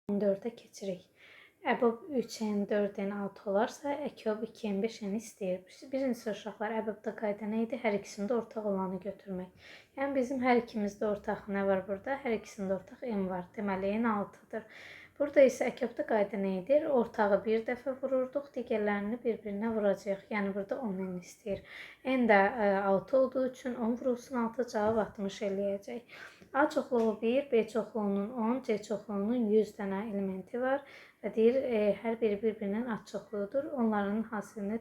14'e keçirik. Əbob 3-ən 4-ən 6 olarsa, əkob 2-ən 5-ən istəyir. Birincisi uşaqlar, əbobda qayda nə idi? Hər ikisində ortaq olanı götürmək. Yəni bizim hər ikimizdə ortaq nə var burada? Hər ikisində ortaq n var. Deməli n 6-dır. Burada isə əkobda qayda nə edir? Ortağı bir dəfə vururduq, digərlərini bir-birinə vuracağıq. Yəni burada 10 n istəyir. N də 6 olduğu üçün 10 vurulsun 6 cavab 60 eləyəcək. A çoxluğu 1, B çoxluğunun 10, C çoxluğunun 100 dənə elementi var və deyir hər biri bir-birinin ad çoxluğudur. Onların hasilini,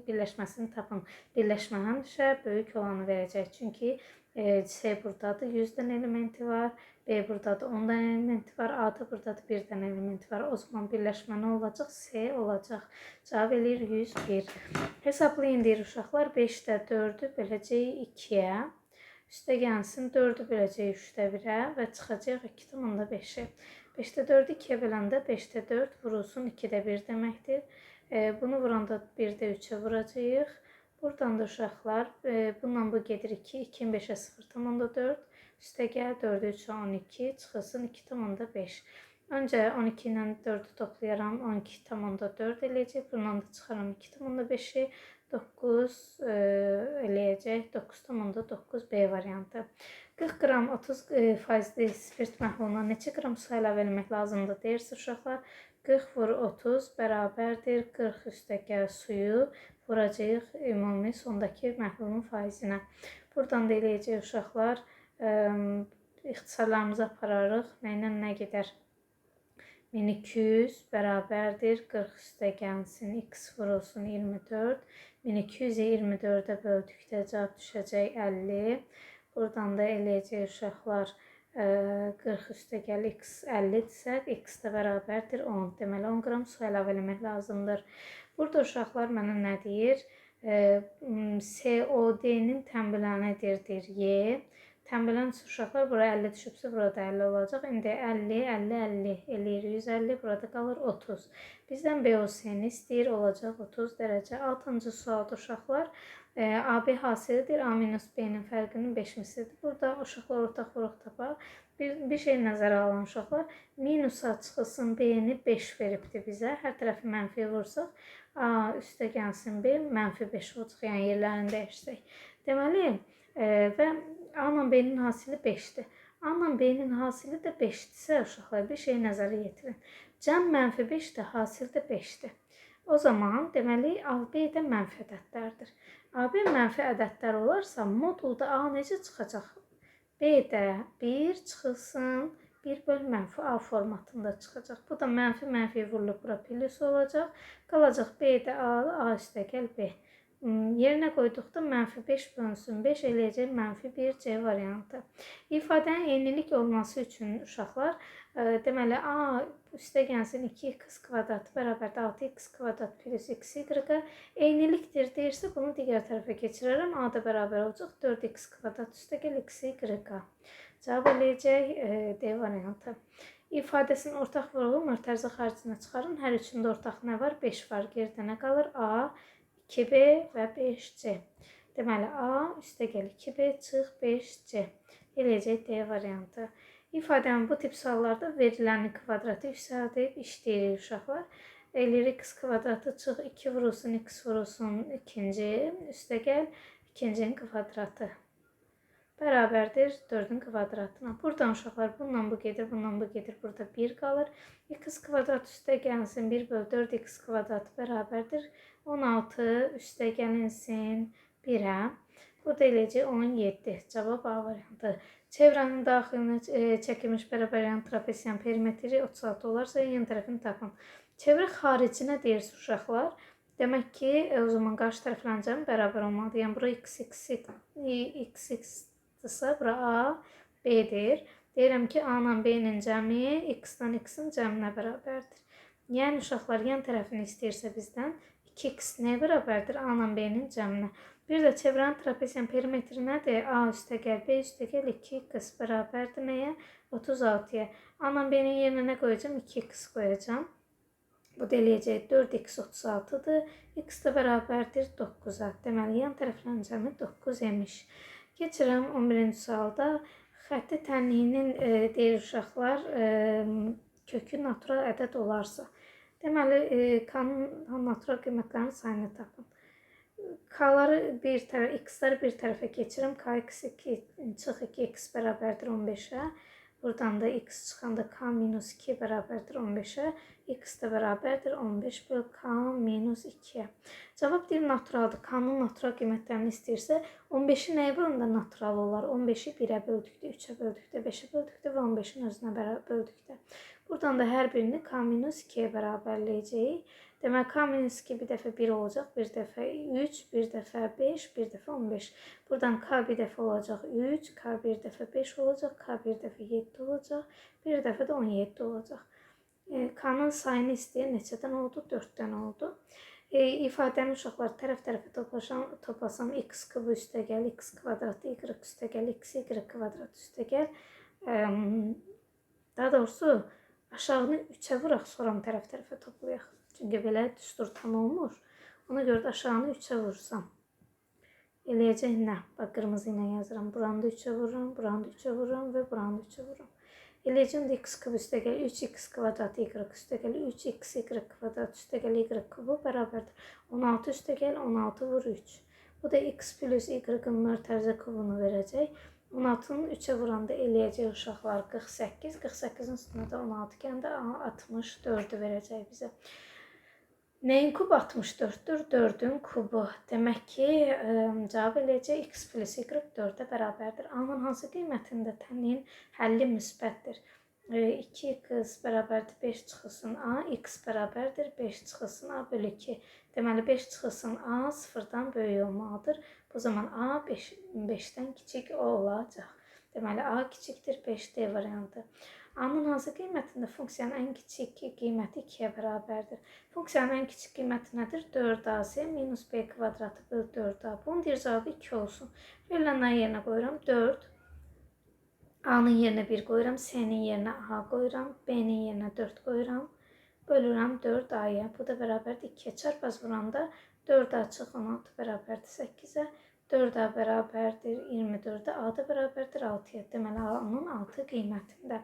birləşməsini tapın. Birləşmə həmişə böyük olanı verəcək. Çünki C buradadır, 100 dənə elementi var. B buradadır, 10 dənə elementi var. A da buradadır, 1 dənə elementi var. O zaman birləşmə nə olacaq? C olacaq. Cavab eləyir 101. Hesablayın deyir uşaqlar. 5-də 4-ü böləcəyik 2-yə. Üstə gəlsin 4-ü böləcəyik 3-də 1-ə və çıxacaq 2,5-i. 5-də 4-ü 2-yə böləndə 5-də 4 vurulsun 2-də 1 deməkdir. Bunu vuranda 1-də 3-ə vuracağıq. Buradan da uşaqlar, bununla bu gedir 2, 2-nin 5-ə 0,4. Üstə gəl 4-ü 3-ə 12, çıxılsın 2,5. Öncə 12 ilə 4-ü toplayaram, 12,4 eləyəcək. Bundan da çıxaram 2,5-i. 9 eləyəcək. 9,9 B variantı. 40 qram 30% spirt məhluluna neçə qram su əlavə etmək lazımdır deyirsə uşaqlar. 40 vur 30 bərabərdir 40 üstəgəl suyu vuracağıq ümumi sondakı məhlulun faizinə. Buradan da eləyəcək uşaqlar. İxtisarlarımızı apararıq. Nə ilə nə gedər? 1200 bərabərdir 40 üstəgəlsin x vurulsun 24. 1200-i 24-ə böldükdə cavab düşəcək 50. Buradan da eləyəcək uşaqlar 40 üstəgəl x 50-dirsə, x də bərabərdir 10. Deməli 10 qram su əlavə eləmək lazımdır. Burada uşaqlar mənə nə deyir? COD-nin tənbillənidir deyir Y. Tənbilən uşaqlar bura 50 düşübsə burada 50 olacaq. İndi 50, 50, 50 eləyir 150. Burada qalır 30. Bizdən BOC-ni istəyir olacaq 30 dərəcə. 6-cı sualda uşaqlar AB hasilidir. A minus B-nin fərqinin 5 mislidir. Burada uşaqlar ortaq vuruq tapaq. Bir şey nəzərə alın uşaqlar. Minusa çıxılsın B-ni 5 veribdir bizə. Hər tərəfi mənfi vursaq A üstə gəlsin B mənfi 5 olacaq. Yəni yerlərini dəyişsək. Deməli və A ilə B-nin hasili 5-dir. A ilə B-nin hasili də 5-dirsə, uşaqlar bir şey nəzərə yetirin. Cəm mənfi 5-dir, hasil də 5-dir. O zaman deməli AB də mənfi ədədlərdir. AB mənfi ədədlər olarsa, modulda A necə çıxacaq? B də 1 çıxılsın, 1 böl mənfi A formatında çıxacaq. Bu da mənfi vurulub bura plus olacaq. Qalacaq B də A üstə gəl B. Yerinə qoyduqda mənfi 5 bölünsün 5 eləyəcək mənfi 1 C variantı. İfadənin eynilik olması üçün uşaqlar, deməli A üstə gəlsin 2x kvadrat bərabərdə 6x kvadrat plus x y eynilikdir deyirsə, bunu digər tərəfə keçirərəm. A da bərabər olacaq 4x kvadrat üstə gəl x y. Cavab eləyəcək D variantı. İfadəsinin ortaq vurğu mötərizə xaricinə çıxarın. Hər üçündə ortaq nə var? 5 var. Geridə nə qalır? A, 2B və 5C. Deməli, A üstə gəl 2B çıx 5C. Eləyəcək D variantı. İfadənin bu tip suallarda veriləni kvadratı yüksəldib işləyirik uşaqlar. Eləyirik x kvadratı çıx 2 vurulsun x vurulsun ikinci üstə gəl ikincinin kvadratı. Bərabərdir 4-ün kvadratına. Buradan uşaqlar bununla bu gedir, bununla bu gedir. Burada 1 qalır. X kvadrat üstə gəlsin 1 böl 4x kvadrat bərabərdir 16 üstə gəlinsin 1-ə. Burada eləyəcək 17. Cavab A variantı. Çevrənin daxilini çəkilmiş bərabəryan trapesiyan perimetri 36 olarsa yan tərəfini tapın. Çevrə xaricinə deyirsə uşaqlar, demək ki, o zaman qarşı tərəflərin cəmi bərabər olmalıdır. Yəni bura x bura A, B-dir. Deyirəm ki, A ilə B-nin cəmi x-dan x-in cəminə bərabərdir. Yəni uşaqlar yan tərəfini istəyirsə bizdən 2x nəyə bərabərdir? A ilə B-nin cəminə. Bir də çevrənin trapesiyan perimetri nədir? A üstə gəl, B üstə gəl 2x bərabərdir nəyə? 36-ya. A ilə B-nin yerinə nə qoyacam? 2x qoyacam. Bu da eləyəcək 4x 36-dır. X də bərabərdir 9-a. Deməli, yan tərəflərin cəmi 9 imiş. Keçirəm 11-ci sualda. Xətti tənliyinin deyir uşaqlar kökü natural ədəd olarsa. Deməli, K-nın natural qiymətlərinin sayını tapın. K-ları bir tərəfə, X-ləri bir tərəfə keçirim. K-2 çıx 2, X bərabərdir 15-ə. Buradan da X çıxanda K minus 2 bərabərdir 15-ə. X də bərabərdir 15 böl K minus 2-yə. Cavab deyir naturaldır. K-nın natural qiymətlərini istəyirsə, 15-i nəyə bölündə natural olar? 15-i 1-ə böldükdə, 3-ə böldükdə, 5-ə böldükdə və 15-in özünə böldükdə. Buradan da hər birini K minus 2-yə bərabərləyəcəyik. Demək, K minus 2 bir dəfə 1 olacaq, bir dəfə 3, bir dəfə 5, bir dəfə 15. Buradan K bir dəfə olacaq 3, K bir dəfə 5 olacaq, K bir dəfə 7 olacaq, bir dəfə də 17 olacaq. K-nın sayını istəyir, neçədən oldu? 4-dən oldu. İfadəni uşaqlar tərəf-tərəfə toplasam, x kübü üstə gəl, x kvadratı, y üstə gəl, x, y kvadratı üstə gəl. Daha doğrusu, aşağını 3-ə vuraq, sonra tərəf-tərəfə toplayaq. Çünki belə düstur tam olmur. Ona görə də aşağını 3-ə vursam. Eləyəcək nə? Bax, qırmızı ilə yazıram. Buranı da 3-ə vururam, buranı da 3-ə vururam və buranı da 3-ə vururam. Eləyəcəm də x kübü üstə gəl, 3x kvadratı, y üstə gəl, 3x, y kvadratı üstə gəl, y kübü bərabərdir. 16 üstə gəl, 16 vur 3. Bu da x plus y-ın mörtərizə kubunu verəcək. 16-nın 3-ə vuranda eləyəcək uşaqlar 48. 48-in üstünə də 16 gəndə 64-ü verəcək bizə. Nəyin kubu 64-dür? 4-ün kubu. Demək ki, cavab eləyəcək x plus y 4-ə bərabərdir. A-nın hansı qiymətində tənliyin həlli müsbətdir? 2x bərabərdir 5 çıxılsın A, x bərabərdir 5 çıxılsın A bölü 2. Deməli, 5 çıxılsın A 0-dan böyük olmalıdır. Bu zaman A 5-dən kiçik olacaq. Deməli, A kiçikdir 5D variantı. A-nın hansı qiymətində funksiyanın ən kiçik qiyməti 2-yə bərabərdir? Funksiyanın ən kiçik qiyməti nədir? 4AC minus B kvadratı böl 4A. Bunun deyir cavabı 2 olsun. Verilən A yerinə qoyuram 4. A-nın yerinə 1 qoyuram, C-nin yerinə A qoyuram, B-nin yerinə 4 qoyuram. Bölürəm 4A-ya. Bu da bərabərdir 2-yə. Çarpaz vuranda 4A çıx 16 bərabərdir 8-ə. 4A bərabərdir 24-də, A da bərabərdir 6-ya. Deməli, A-nın 6 qiymətində.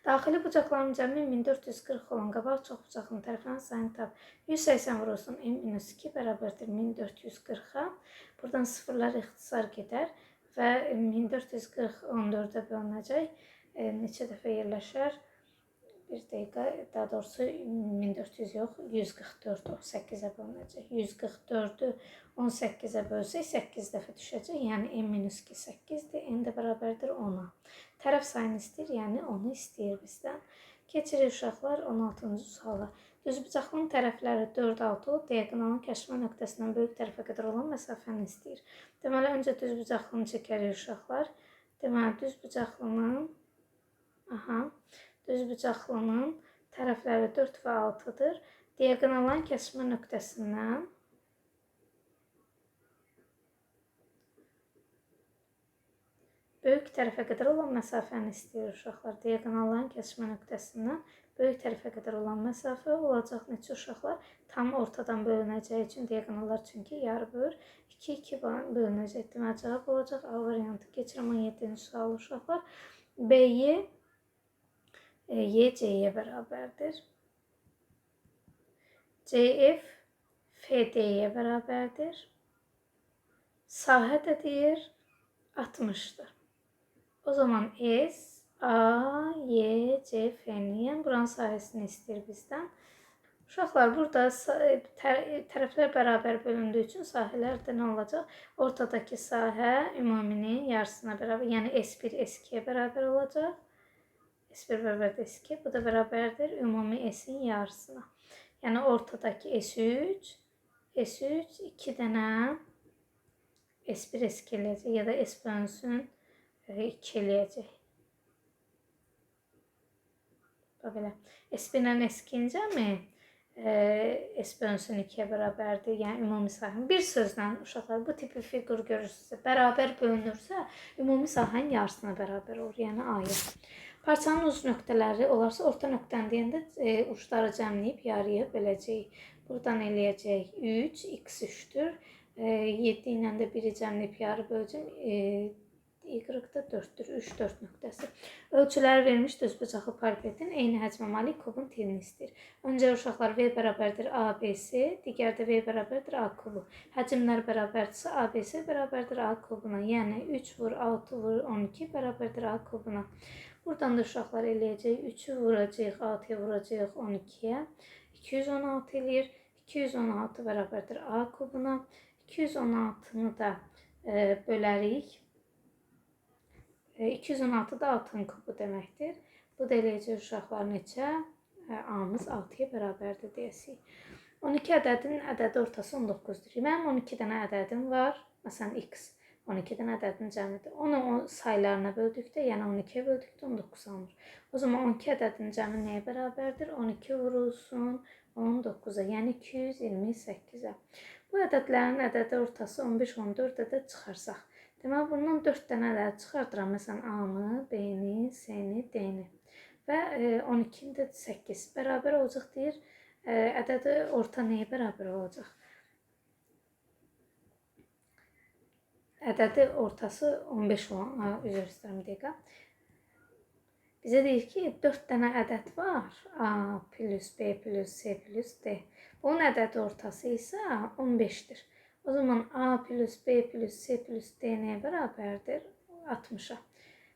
Daxili bucaqların cəmi 1440 olan qabaq çox bucaqlının tərəflərin sayını tap. 180 vurulsun M-2 bərabərdir 1440-a. Buradan sıfırlar ixtisar gedər və 1440 14-ə bölünəcək. Neçə dəfə yerləşər? Bir dəqiqə, daha doğrusu 1400 yox, 144 18-ə bölünəcək. 144-ü 18-ə bölsək 8 dəfə düşəcək, yəni M-2 8-dir, N də bərabərdir 10-a. Tərəf sayını istəyir, yəni 10-u istəyir bizdən. Keçirik uşaqlar 16-cı suala. Düzbucaqlının tərəfləri 4, 6 olub, diaqonalın kəşfə nöqtəsindən böyük tərəfə qədər olan məsafəni istəyir. Deməli, öncə düzbucaqlını çəkərik uşaqlar. Deməli, düzbucaqlının tərəfləri 4 və 6-dır. Diaqonalların kəsmə nöqtəsindən böyük tərəfə qədər olan məsafəni istəyir uşaqlar. Diaqonalların kəsmə nöqtəsindən böyük tərəfə qədər olan məsafə olacaq neçə uşaqlar? Tam ortadan bölünəcəyi üçün diaqonallar çünki yarı bölür. 2 bölünəcək. Deməli, cavab olacaq A variantı. Keçirəm 17-ci sual uşaqlar. B-yi C-yə bərabərdir. CF FD-yə bərabərdir. Sahə də deyir 60-dır. O zaman S, A, Y, C, F-nin buranın sahəsini istəyir bizdən. Uşaqlar, burada tərəflər bərabər bölündüyü üçün sahələr də nə olacaq? Ortadakı sahə ümuminin yarısına bərabər, yəni S1, S2-yə bərabər olacaq. S1 bərabərdir S2, bu da bərabərdir ümumi S-in yarısına. Yəni, ortadakı S3, 2 dənə S1, S2 eləyəcək ya da S bölünsün 2 eləyəcək. Bax belə. S1 ilə S2-nin cəmi S bölünsün 2-yə bərabərdir. Yəni, ümumi sahənin. Bir sözlə, uşaqlar, bu tipi fiqur görürsünüzsə, bərabər bölünürsə, ümumi sahənin yarısına bərabər olur. Yəni, A-ya. Parçanın uc nöqtələri olarsa, orta nöqtəni deyəndə ucları cəmləyib yarıya böləcəyik. Buradan eləyəcək 3, x 3-dür. 7 ilə də 1-i cəmləyib yarı böləcəm. Y-da 4'dür. 3, 4 nöqtəsi. Ölçüləri verilmiş düzbucaqlı parketin eyni həcmə malik kubun tilini istəyir. Öncə uşaqlar V bərabərdir ABC, digər də V bərabərdir A kubu. Həcmlər bərabərdirsə ABC bərabərdir A kubuna. Yəni 3 vur 6 vur 12 bərabərdir A kubuna. Buradan da uşaqlar eləyəcək. 3'ü vuracaq 6'ya vuracaq 12'yə. 216 eləyir. 216 bərabərdir A kubuna. 216'nı da bölərik. 216 da 6'nın kubu deməkdir. Bu da eləyəcək uşaqlar neçə? A-mız 6'ya bərabərdir deyəsik. 12 ədədinin ədədi ortası 19'dur. Mənim 12 dənə ədədim var. Məsələn, x 12 dənə ədədin cəmidir. Onu saylarına böldükdə, yəni 12'yə böldükdə 19 alınır. O zaman 12 ədədinin cəmi nəyə bərabərdir? 12 vurulsun 19'a, yəni 228'ə. Bu ədədlərin ədədi ortası 15, 14 ədəd çıxarsaq. Deməli, bundan 4 dənə ədəd çıxardıram. Məsələn, A-nı, B-ni, C-ni, D-ni. Və 12'ni də 8 bərabər olacaq deyir. Ədədi orta nəyə bərabər olacaq? Ədədi ortası 15 olan, üzr istəyirəm bir dəqiqə. Bizə deyir ki, 4 dənə ədəd var. A plus B plus C plus D. Bunun ədədi ortası isə 15'dir. O zaman A plus B plus C plus D nəyə bərabərdir? 60'a.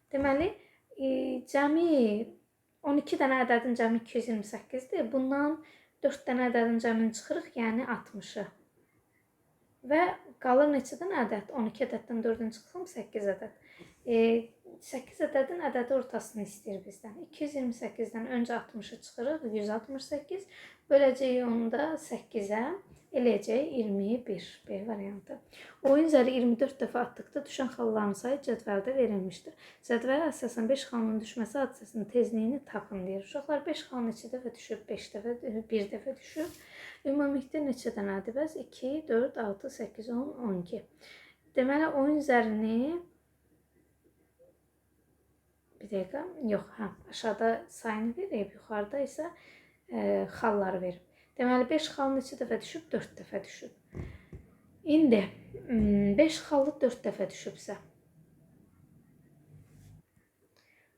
Deməli, cəmi 12 dənə ədədin cəmi 228'dir. Bundan 4 dənə ədədin cəmini çıxırıq, yəni 60'ı. Və qalır neçə dənə ədəd? 12 ədəddən 4'ünü çıxsam 8 ədəd. 8 ədədin ədədi ortasını istəyir bizdən. 228'dən öncə 60'ı çıxırıq, 168. Böləcəyik onu da 8'ə. Eləyəcək 21 B variantı. Oyun zəri 24 dəfə atdıqda düşən xalların sayı cədvəldə verilmişdir. Cədvələ əsasən 5 xalının düşməsi hadisəsinin tezliyini tapın deyir. Uşaqlar 5 xal neçə dəfə düşüb? 5 dəfə, 1 dəfə düşüb. Ümumilikdə neçə dənədir? Bəs 2, 4, 6, 8, 10, 12. Deməli, oyun zərini bir dəqiqə, yox, aşağıda sayını verib, yuxarıda isə xalları verib. Deməli, 5 xal neçə dəfə düşüb? 4 dəfə düşüb. İndi 5 xalı 4 dəfə düşübsə.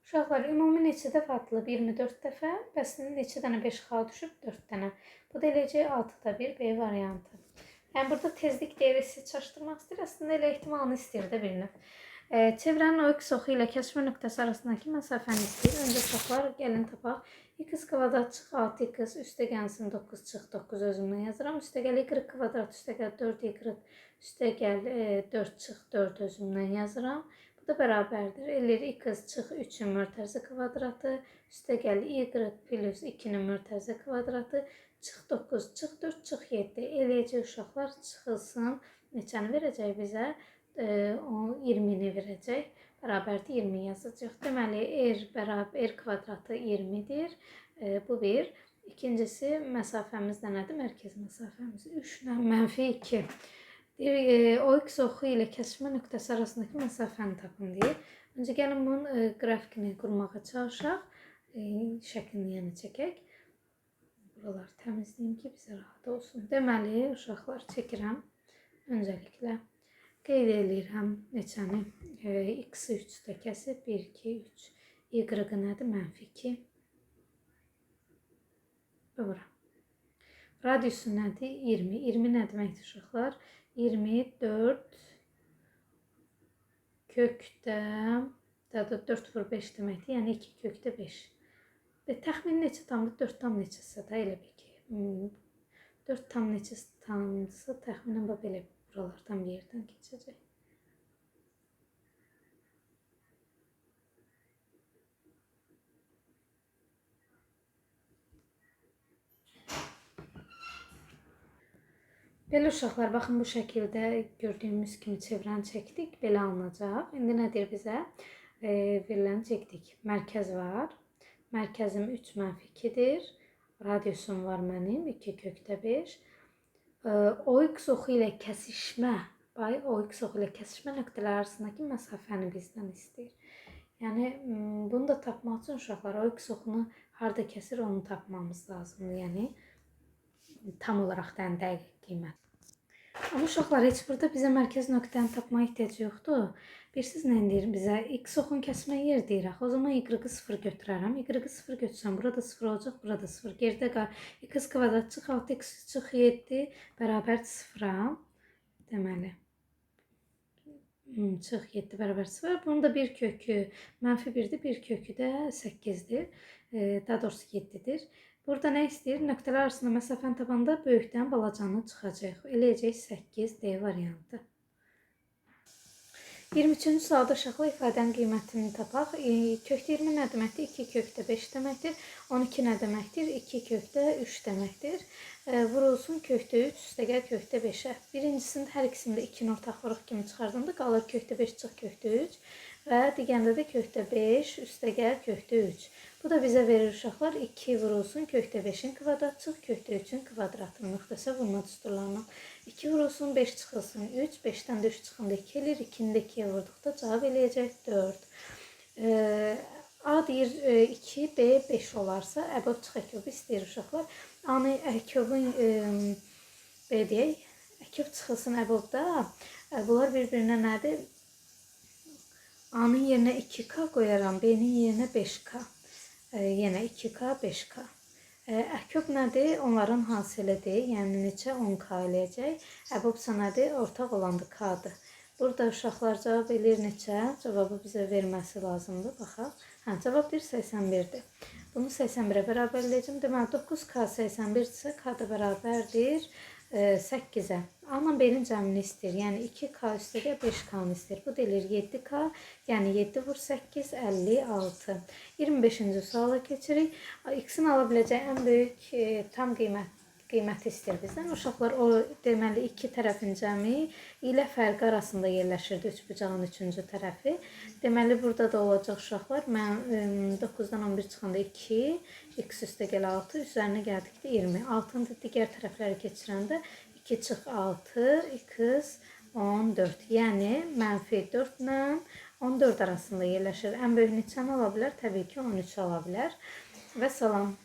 Uşaqlar, ümumi neçə dəfə atılıb? 24 dəfə. Bəs neçə dənə 5 xal düşüb? 4 dənə. Bu da eləyəcək 6'da 1 B variantı. Yəni, burada tezlik deyəri sizi çaşdırmaq istəyir. Əslində elə ehtimalını istəyir də bilinir. Çevrənin OX oxu ilə kəsmə nöqtəsi arasındakı məsafəni istəyir. Öncə uşaqlar, gəlin tapaq. X kvadrat çıx 6x üstə gəlsin 9 çıx 9 özümdən yazıram. Üstə gəl y kvadrat üstə gəl 4y üstə gəl 4 çıx 4 özümdən yazıram. Bu da bərabərdir. Eləyir x çıx 3'ün mörtəzə kvadratı üstə gəl y plus 2'nin mörtəzə kvadratı çıx 9 çıx 4 çıx 7. Eləyəcək uşaqlar çıxılsın. Neçəni verəcək bizə? 20'ni verəcək. Bərabərdir 20 yazacaq. Deməli, r kvadratı 20'dir. Bu bir. İkincisi, məsafəmiz də nədir? Mərkəz məsafəmiz 3-lə -2. OX oxu ilə kəsmə nöqtəsi arasındakı məsafəni tapın deyir. Öncə gəlin bunun qrafikini qurmağa çalışaq. Şəklini yəni çəkək. Buraları təmizləyim ki, bizə rahat olsun. Deməli, uşaqlar çəkirəm. Öncəliklə qeyd edirəm neçəni? X-i 3'də kəsib 1, 2, 3. Y-i nədir? -2. Doğru. Radiusu nədir? 20. 20 nə deməkdir uşaqlar? 24 kökdə 4 vur 5 deməkdir. Yəni 2 kökdə 5. Təxmini neçə tamdır? 4 tam neçəsə də elə bil ki. 4 tam neçəsə tamdırsa təxminən belə buralardan bir yerdən keçəcək. Belə uşaqlar, baxın bu şəkildə gördüyümüz kimi çevrəni çəkdik. Belə alınacaq. İndi nə deyir bizə? Veriləni çəkdik. Mərkəz var. Mərkəzim 3 -2'dir. Radiusum var mənim 2 kökdə 5. OX oxu ilə kəsişmə, OX oxu ilə kəsişmə nöqtələri arasındakı məsafəni bizdən istəyir. Yəni, bunu da tapmaq üçün uşaqlar OX oxunu harda kəsir onu tapmamız lazımdır. Yəni, tam olaraq dəqiq qiymət. Ama uşaqlar heç burada bizə mərkəz nöqtəni tapmaya ehtiyac yoxdur. Bilirsiniz nə deyir bizə? X oxun kəsmə yer deyir axı. O zaman y-ı 0 götürərəm. Y-ı 0 götürsəm burada 0 olacaq, burada 0. Geridə qal. X kvadrat çıx 6x çıx 7 bərabər 0-a. Deməli çıx 7 bərabər 0. Bunun da bir kökü -1-dir, bir kökü də 8-dir. Daha doğrusu 7-dir. Burada nə istəyir? Nöqtələr arasında məsafəni tapanda böyükdən balacanı çıxacaq. Eləyəcək 8 D variantı. 23-cü sualda uşaqlar ifadənin qiymətini tapaq. Kökdə 20 nə deməkdir? 2 kökdə 5 deməkdir. 12 nə deməkdir? 2 kökdə 3 deməkdir. Vurulsun kökdə 3 üstəgəl kökdə 5-ə. Birincisində hər ikisində 2-ni ortaqlıq kimi çıxardığında qalır kökdə 5 çıx kökdə 3 və digərində də kökdə 5 üstəgəl kökdə 3. Bu da bizə verir uşaqlar 2 vurulsun kökdə 5-in kvadrat çıx kökdə 3-ün kvadratı. Müxtəsər vurma düsturlarından 2 vurulsun 5 çıxılsın 3, 5-dən də 3 çıxanda 2 eləyir. 2-ni də 2-yə vurduqda cavab eləyəcək 4. A deyir 2, B 5 olarsa əbab çıx əköbü istəyir uşaqlar. A-nı əköbün B deyək. Əköb çıxılsın əbabda. Bunlar bir-birinə nədir? A-nın yerinə 2K qoyaram, B-nin yerinə 5K. Yenə 2K, 5K. Əköb nədir? Onların hasilidir. Yəni neçə 10K eləyəcək. Əbabsa nədir? Ortaq olandır K-dır. Burada uşaqlar cavab eləyir neçə? Cavabı bizə verməsi lazımdır. Baxaq. Cavab deyir 81-dir. Bunu 81-ə bərabərləyəcəm. Deməli 9K 81-dirsə K da bərabərdir 8-ə. A-la B-nin cəmini istəyir. Yəni 2K üstəgəl 5K-nı istəyir. Bu da eləyir 7K. Yəni 7 vur 8, 56. 25-ci suala keçirik. X-in ala biləcəyi ən böyük tam qiyməti istəyir bizdən. Uşaqlar o deməli iki tərəfin cəmi ilə fərqi arasında yerləşirdi. Üçbucağın üçüncü tərəfi. Deməli burada da olacaq uşaqlar. Mən 9-dan 11 çıxanda 2, x üstəgəl 6, üzərinə gəldikdə 20. 6-nı da digər tərəfləri keçirəndə 2 çıx 6, x 14. Yəni -4 ilə 14 arasında yerləşir. Ən böyük neçəni ala bilər? Təbii ki 13 ala bilər. Və salam.